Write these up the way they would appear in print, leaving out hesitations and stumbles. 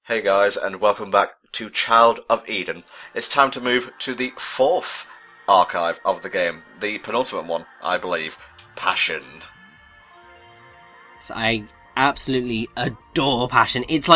Hey guys, and welcome back to Child of Eden. It's time to move to the fourth archive of the game, the penultimate one, I believe, Passion. So I absolutely adore Passion. It's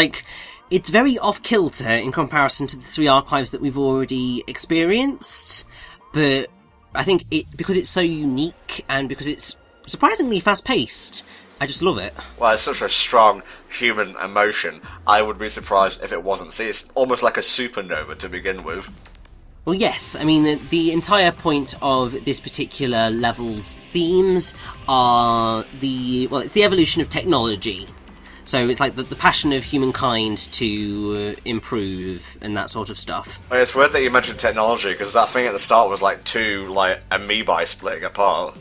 very off-kilter in comparison to the three archives that we've already experienced, but I think because it's so unique and because it's surprisingly fast-paced, I just love it. Well, it's such a strong human emotion, I would be surprised if it wasn't. See, it's almost like a supernova to begin with. Well, yes, I mean, the entire point of this particular level's themes are it's the evolution of technology. So it's like the passion of humankind to improve and that sort of stuff. It's weird that you mentioned technology, because that thing at the start was like two, amoebae splitting apart.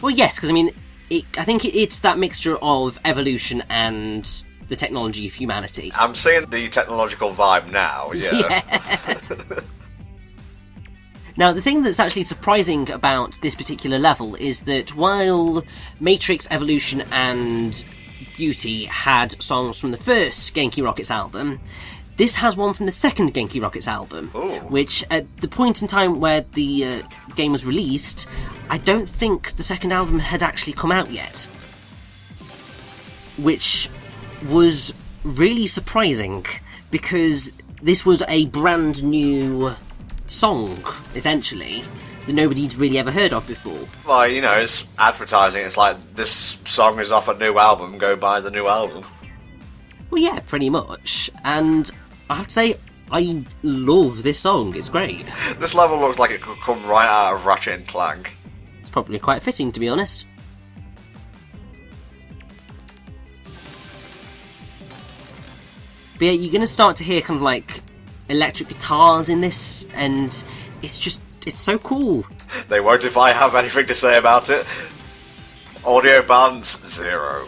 Well, yes, because I mean, I think it's that mixture of evolution and the technology of humanity. I'm seeing the technological vibe now, yeah. Now, the thing that's actually surprising about this particular level is that while Matrix Evolution and Beauty had songs from the first Genki Rockets album, this has one from the second Genki Rockets album, Ooh. Which, at the point in time where the game was released, I don't think the second album had actually come out yet. Which was really surprising, because this was a brand new song, essentially, that nobody'd really ever heard of before. Well, you know, it's advertising. It's like, this song is off a new album, go buy the new album. Well, yeah, pretty much. And I have to say, I love this song. It's great. This level looks like it could come right out of Ratchet and Clank. It's probably quite fitting, to be honest. But yeah, you're going to start to hear kind of like electric guitars in this, and it's so cool. They won't if I have anything to say about it. Audio balance 0.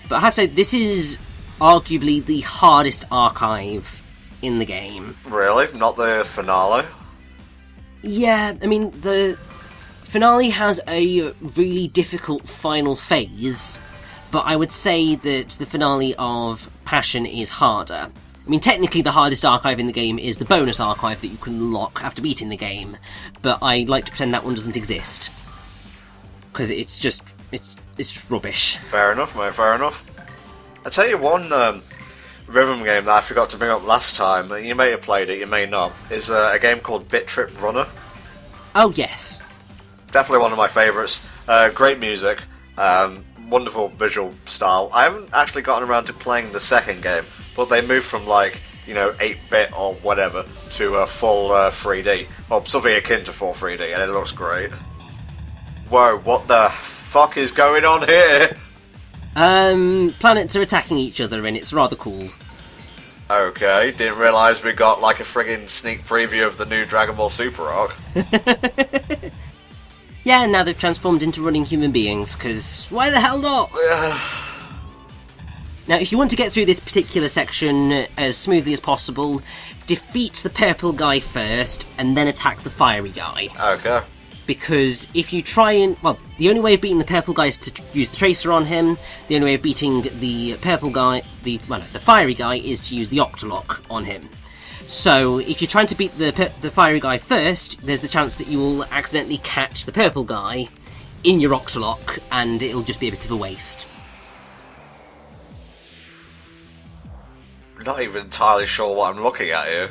But I have to say, this is arguably the hardest archive in the game. Really? Not the finale? Yeah, I mean, the finale has a really difficult final phase, but I would say that the finale of Passion is harder. I mean, technically the hardest archive in the game is the bonus archive that you can unlock after beating the game, but I like to pretend that one doesn't exist. Because it's just rubbish. Fair enough, mate, fair enough. I'll tell you one rhythm game that I forgot to bring up last time, you may have played it, you may not, is a game called Bit Trip Runner. Oh, yes. Definitely one of my favourites. Great music, wonderful visual style. I haven't actually gotten around to playing the second game, but they moved from 8-bit or whatever to a full 3D, or something akin to full 3D, and it looks great. Whoa, what the fuck is going on here? Planets are attacking each other and it's rather cool. Okay, didn't realise we got a friggin' sneak preview of the new Dragon Ball Super arc. Yeah, now they've transformed into running human beings, because why the hell not? Now, if you want to get through this particular section as smoothly as possible, defeat the purple guy first, and then attack the fiery guy. Okay. Because if you try and... Well, the only way of beating the purple guy is to use the tracer on him. The only way of beating the purple guy... the fiery guy is to use the Octolock on him. So, if you're trying to beat the fiery guy first, there's the chance that you will accidentally catch the purple guy in your Octolock, and it'll just be a bit of a waste. I'm not even entirely sure what I'm looking at here.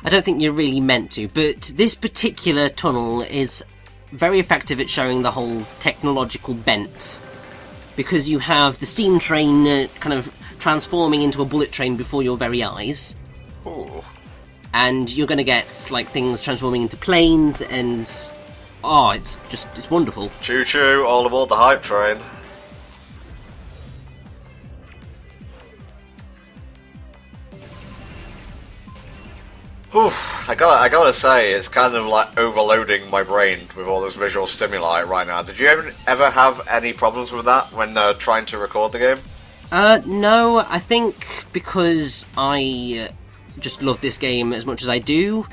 I don't think you're really meant to, but this particular tunnel is very effective at showing the whole technological bent. Because you have the steam train kind of transforming into a bullet train before your very eyes. Ooh. And you're going to get, things transforming into planes, and... Oh, it's wonderful. Choo-choo, all aboard the hype train. Whew, I gotta say, it's kind of overloading my brain with all this visual stimuli right now. Did you ever have any problems with that when trying to record the game? No, I think because I just love this game as much as I do,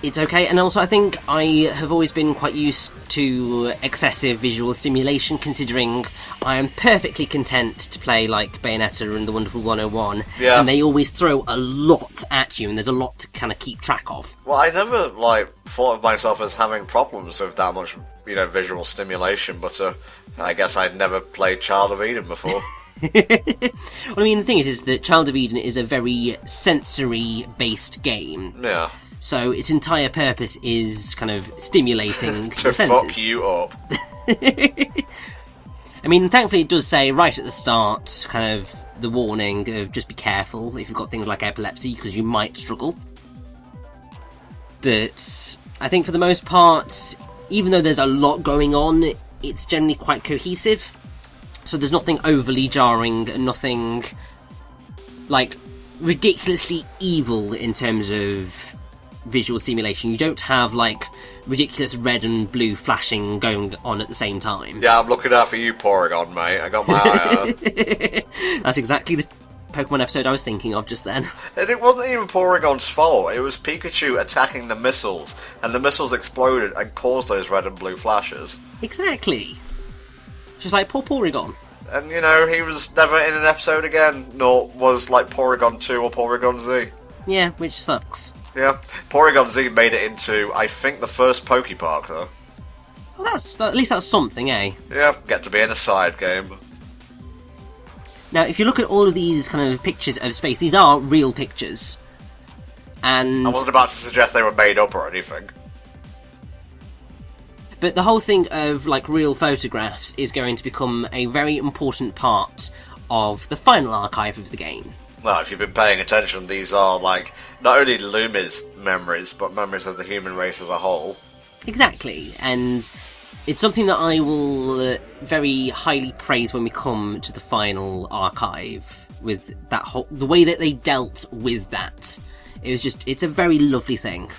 It's okay, and also I think I have always been quite used to excessive visual stimulation, considering I am perfectly content to play like Bayonetta and the Wonderful 101, and they always throw a lot at you, and there's a lot to kind of keep track of. Well, I never, like, thought of myself as having problems with that much, visual stimulation, but I guess I'd never played Child of Eden before. Well, I mean, the thing is that Child of Eden is a very sensory-based game. Yeah. So its entire purpose is kind of stimulating to your senses. fuck you up. I mean, thankfully it does say right at the start, kind of the warning of just be careful if you've got things like epilepsy, because you might struggle. But I think for the most part, even though there's a lot going on, it's generally quite cohesive. So there's nothing overly jarring, and nothing, like, ridiculously evil in terms of visual stimulation. You don't have, like, ridiculous red and blue flashing going on at the same time. Yeah, I'm looking out for you, Porygon, mate. I got my eye out. That's exactly the Pokemon episode I was thinking of just then. And it wasn't even Porygon's fault. It was Pikachu attacking the missiles, and the missiles exploded and caused those red and blue flashes. Exactly. Just like poor Porygon. And, he was never in an episode again, nor was, like, Porygon 2 or Porygon Z. Yeah, which sucks. Yeah, Porygon Z made it into, I think, the first Pokepark, though. Well, at least that's something, eh? Yeah, get to be in a side game. Now, if you look at all of these kind of pictures of space, these are real pictures. And I wasn't about to suggest they were made up or anything. But the whole thing of, like, real photographs is going to become a very important part of the final archive of the game. Well, if you've been paying attention, these are, like, not only Lumi's memories, but memories of the human race as a whole. Exactly, and it's something that I will very highly praise when we come to the final archive, with that the way that they dealt with that. It's a very lovely thing.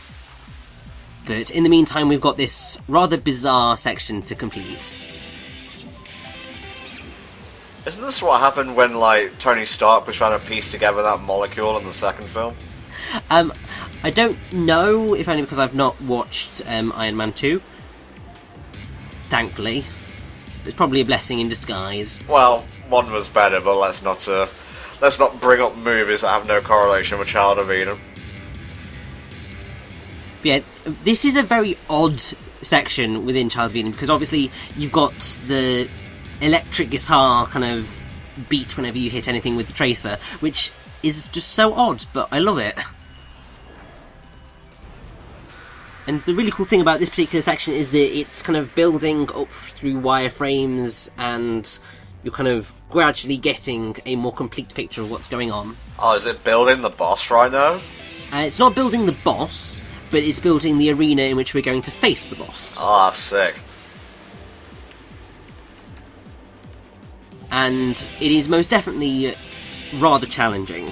But in the meantime, we've got this rather bizarre section to complete. Isn't this what happened when, like, Tony Stark was trying to piece together that molecule in the second film? I don't know, if only because I've not watched Iron Man 2. Thankfully. It's probably a blessing in disguise. Well, one was better, but let's not bring up movies that have no correlation with Child of Eden. But yeah, this is a very odd section within Child of Eden, because obviously you've got the electric guitar kind of beat whenever you hit anything with the tracer, which is just so odd, but I love it. And the really cool thing about this particular section is that it's kind of building up through wireframes, and you're kind of gradually getting a more complete picture of what's going on. Oh, is it building the boss right now? It's not building the boss, but it's building the arena in which we're going to face the boss. Ah, sick. And it is most definitely rather challenging.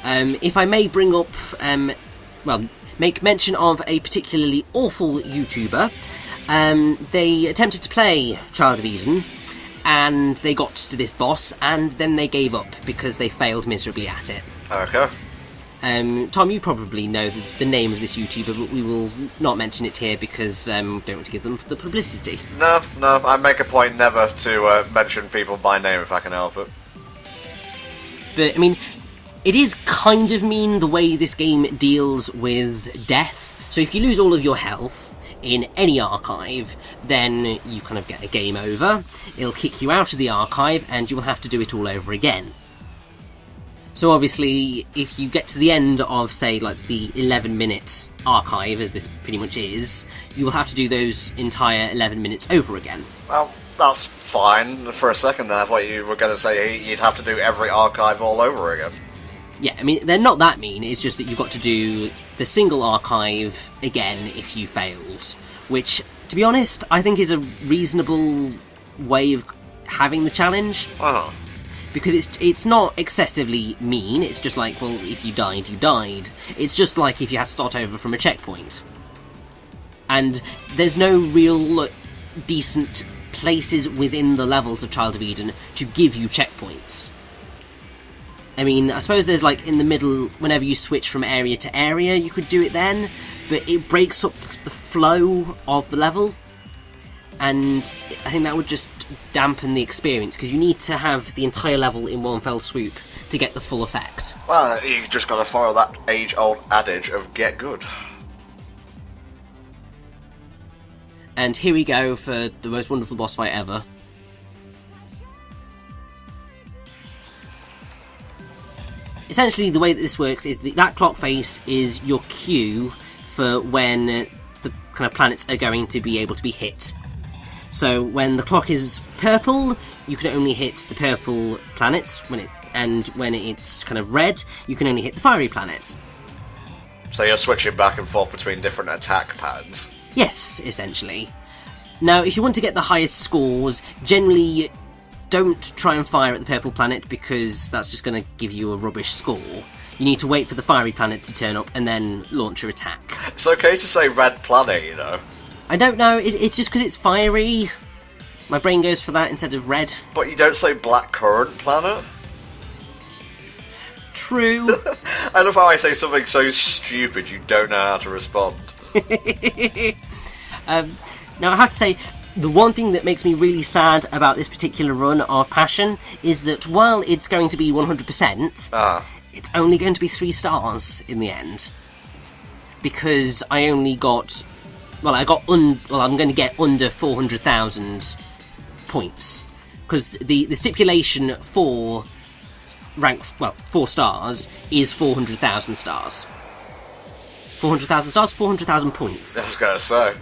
If I may bring up, make mention of a particularly awful YouTuber. They attempted to play Child of Eden, and they got to this boss, and then they gave up because they failed miserably at it. Okay. Tom, you probably know the name of this YouTuber, but we will not mention it here because we don't want to give them the publicity. No, I make a point never to mention people by name if I can help it. But, I mean, it is kind of mean the way this game deals with death. So if you lose all of your health in any archive, then you kind of get a game over. It'll kick you out of the archive, and you will have to do it all over again. So obviously, if you get to the end of, say, like the 11-minute archive, as this pretty much is, you will have to do those entire 11 minutes over again. Well, that's fine. For a second there, I thought you were going to say you'd have to do every archive all over again. Yeah, I mean, they're not that mean, it's just that you've got to do the single archive again if you failed. Which, to be honest, I think is a reasonable way of having the challenge. Oh. Because it's not excessively mean, it's just like, well, if you died, you died. It's just like if you had to start over from a checkpoint. And there's no real decent places within the levels of Child of Eden to give you checkpoints. I mean, I suppose there's like in the middle, whenever you switch from area to area, you could do it then, but it breaks up the flow of the level, and I think that would just dampen the experience, because you need to have the entire level in one fell swoop to get the full effect. Well, you just gotta follow that age-old adage of get good. And here we go for the most wonderful boss fight ever. Essentially, the way that this works is that clock face is your cue for when the kind of planets are going to be able to be hit. So when the clock is purple, you can only hit the purple planet, and when it's kind of red, you can only hit the fiery planet. So you're switching back and forth between different attack patterns? Yes, essentially. Now, if you want to get the highest scores, generally don't try and fire at the purple planet, because that's just going to give you a rubbish score. You need to wait for the fiery planet to turn up and then launch your attack. It's okay to say red planet, you know. I don't know, it's just because it's fiery. My brain goes for that instead of red. But you don't say black currant planet? True. I love how I say something so stupid you don't know how to respond. Now, I have to say, the one thing that makes me really sad about this particular run of Passion is that while it's going to be 100%, it's only going to be 3 stars in the end. Because I only got... Well, I'm going to get under 400,000 points. Because the stipulation for rank, 4 stars is 400,000 stars. 400,000 stars, 400,000 points. I was going to say.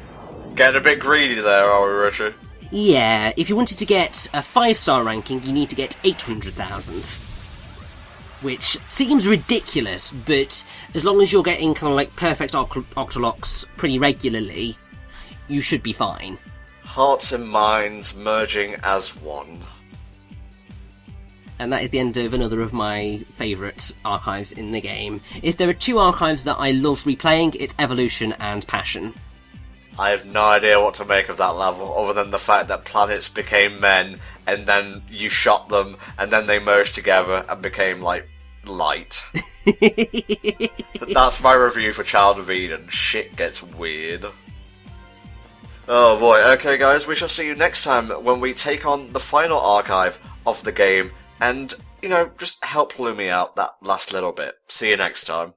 Getting a bit greedy there, are we, Richard? Yeah, if you wanted to get a 5-star ranking, you need to get 800,000. Which seems ridiculous, but as long as you're getting kind of like perfect Octolocks pretty regularly, you should be fine. Hearts and minds merging as one. And that is the end of another of my favourite archives in the game. If there are 2 archives that I love replaying, it's Evolution and Passion. I have no idea what to make of that level, other than the fact that planets became men, and then you shot them, and then they merged together and became, like, light. That's my review for Child of Eden. Shit gets weird. Oh boy, okay guys, we shall see you next time when we take on the final archive of the game, and, you know, just help Lumi out that last little bit. See you next time.